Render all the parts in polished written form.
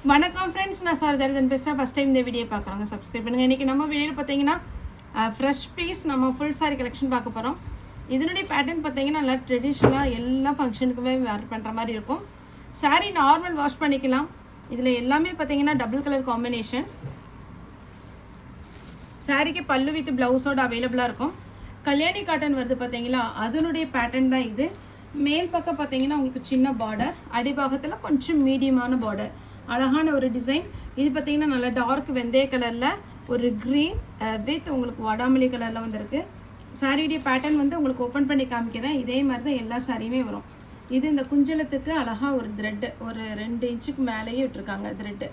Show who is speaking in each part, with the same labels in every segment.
Speaker 1: வணக்கம் ஃப்ரெண்ட்ஸ், நான் சாரதன் பேசுகிறேன். ஃபஸ்ட் டைம் இந்த வீடியோ பார்க்குறோங்க, சப்ஸ்கிரைப் பண்ணுங்கள். இன்றைக்கி நம்ம வீடியோவில் பார்த்தீங்கன்னா ஃப்ரெஷ் பீஸ் நம்ம ஃபுல் சாரி கலெக்ஷன் பார்க்க போகிறோம். இதனுடைய பேட்டர்ன் பார்த்தீங்கன்னா நல்லா ட்ரெடிஷ்னலாக எல்லா ஃபங்க்ஷனுக்குமே வேர் பண்ணுற மாதிரி இருக்கும். சாரீ நார்மல் வாஷ் பண்ணிக்கலாம். இதில் எல்லாமே பார்த்தீங்கன்னா டபுள் கலர் காம்பினேஷன். சாரீக்கு பல்லு வித் ப்ளவுஸோடு அவைலபிளாக இருக்கும். கல்யாணி காட்டன் வருது பார்த்தீங்களா, அதனுடைய பேட்டர்ன் தான் இது. மேல் பக்கம் பார்த்தீங்கன்னா உங்களுக்கு சின்ன பார்டர், அடிபாகத்தில் கொஞ்சம் மீடியமான பார்டர், அழகான ஒரு டிசைன். இது பார்த்தீங்கன்னா நல்லா டார்க் வெந்தய கலரில் ஒரு க்ரீன் வித் உங்களுக்கு வடாமல்லி கலரில் வந்திருக்கு. சாரியுடைய பேட்டர்ன் வந்து உங்களுக்கு ஓப்பன் பண்ணி காமிக்கிறேன். இதே மாதிரி தான் எல்லா சாரியுமே வரும். இது இந்த குஞ்சலத்துக்கு அழகாக ஒரு த்ரெட்டு ஒரு 2 இன்ச்சுக்கு மேலேயே விட்டுருக்காங்க. த்ரெட்டு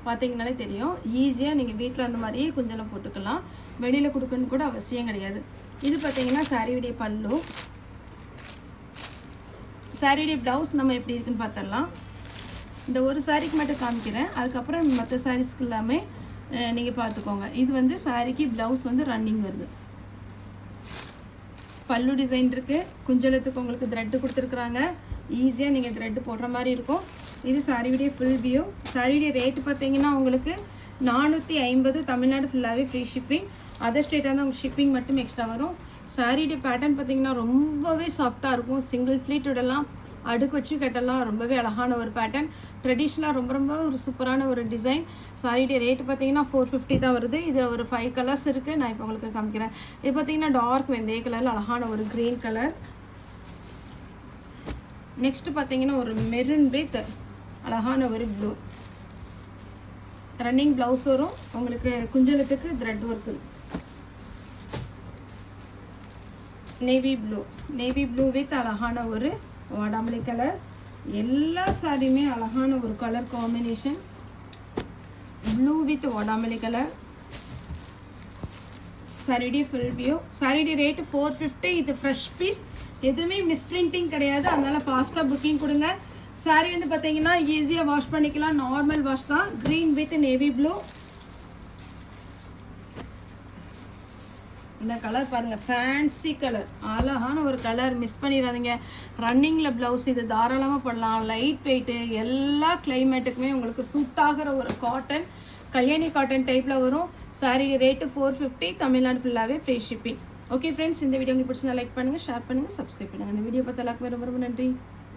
Speaker 1: பார்த்தீங்கன்னாலே தெரியும். ஈஸியாக நீங்கள் வீட்டில் அந்த மாதிரியே குஞ்சலம் போட்டுக்கலாம். வெளியில் கொடுக்கணுன்னு கூட அவசியம் கிடையாது. இது பார்த்தீங்கன்னா சாரியுடைய பல்லு. சாரியுடைய ப்ளவுஸ் நம்ம எப்படி இருக்குன்னு பார்த்துடலாம். இந்த ஒரு சாரிக்கு மட்டும் காமிக்கிறேன், அதுக்கப்புறம் மற்ற சாரீஸ்க்கு எல்லாமே நீங்கள் பார்த்துக்கோங்க. இது வந்து சாரிக்கு ப்ளவுஸ் வந்து ரன்னிங் வருது. பல்லு டிசைன் இருக்குது. குஞ்சலத்துக்கு உங்களுக்கு த்ரெட்டு கொடுத்துருக்குறாங்க. ஈஸியாக நீங்கள் த்ரெட்டு போடுற மாதிரி இருக்கும். இது சாரியுடைய ஃபுல் வியூ. சாரியுடைய ரேட்டு பார்த்தீங்கன்னா உங்களுக்கு 450. தமிழ்நாடு ஃபுல்லாகவே ஃப்ரீ ஷிப்பிங். அதர் ஸ்டேட்டாக இருந்தால் உங்களுக்கு ஷிப்பிங் மட்டும் எக்ஸ்ட்ரா வரும். சாரியுடைய பேட்டர்ன் பார்த்தீங்கன்னா ரொம்பவே சாஃப்டாக இருக்கும். சிங்கிள் ஃப்ளீட் விடலாம், அடுக்கு வச்சு கட்டலாம். ரொம்பவே அழகான ஒரு பேட்டர்ன். ட்ரெடிஷ்னலாக ரொம்ப ஒரு சூப்பரான ஒரு டிசைன். சாரியுடைய ரேட்டு பார்த்தீங்கன்னா 450 தான் வருது. இதில் ஒரு 5 கலர்ஸ் இருக்குது. நான் இப்போ உங்களுக்கு காமிக்கிறேன். இது பார்த்தீங்கன்னா டார்க் வெந்தய கலரில் அழகான ஒரு க்ரீன் கலர். நெக்ஸ்ட்டு பார்த்தீங்கன்னா ஒரு மெரூன் வித் அழகான ஒரு ப்ளூ. ரன்னிங் ப்ளவுஸ் வரும் உங்களுக்கு. குஞ்சலத்துக்கு thread work. Navy blue with அழகான ஒரு வாடாமல்லி கலர். எல்லா சாரியுமே அழகான ஒரு கலர் காம்பினேஷன். ப்ளூ வித் வாடாமல்லி கலர். சாரியுடைய ஃபுல் வியூ. சாரியுடைய ரேட்டு 450. இது ஃப்ரெஷ் பீஸ், எதுவுமே மிஸ்பிரிண்டிங் கிடையாது. அதனால் ஃபாஸ்ட்டாக புக்கிங் கொடுங்க. சாரி வந்து பார்த்தீங்கன்னா ஈஸியாக வாஷ் பண்ணிக்கலாம். நார்மல் வாஷ் தான். Green with navy blue. இந்த கலர் பாருங்கள், ஃபேன்சி கலர், அழகான ஒரு கலர். மிஸ் பண்ணிடாதீங்க. ரன்னிங்கில் ப்ளவுஸ் இது தாராளமாக பண்ணலாம். லைட் வெயிட்டு, எல்லா கிளைமேட்டுக்குமே உங்களுக்கு சூட் ஆகிற ஒரு காட்டன். கல்யாணி காட்டன் டைப்பில் வரும். Sorry rate 450. தமிழ்நாடு ஃபுல்லாகவே ஃப்ரீ ஷிப்பிங். ஓகே ஃப்ரெண்ட்ஸ், இந்த வீடியோ உங்களுக்கு பிடிச்சிருந்தா லைக் பண்ணுங்கள், ஷேர் பண்ணுங்கள், சப்ஸ்கிரைப் பண்ணுங்கள். இந்த வீடியோ பார்த்து எல்லாருக்குமே ரொம்ப நன்றி.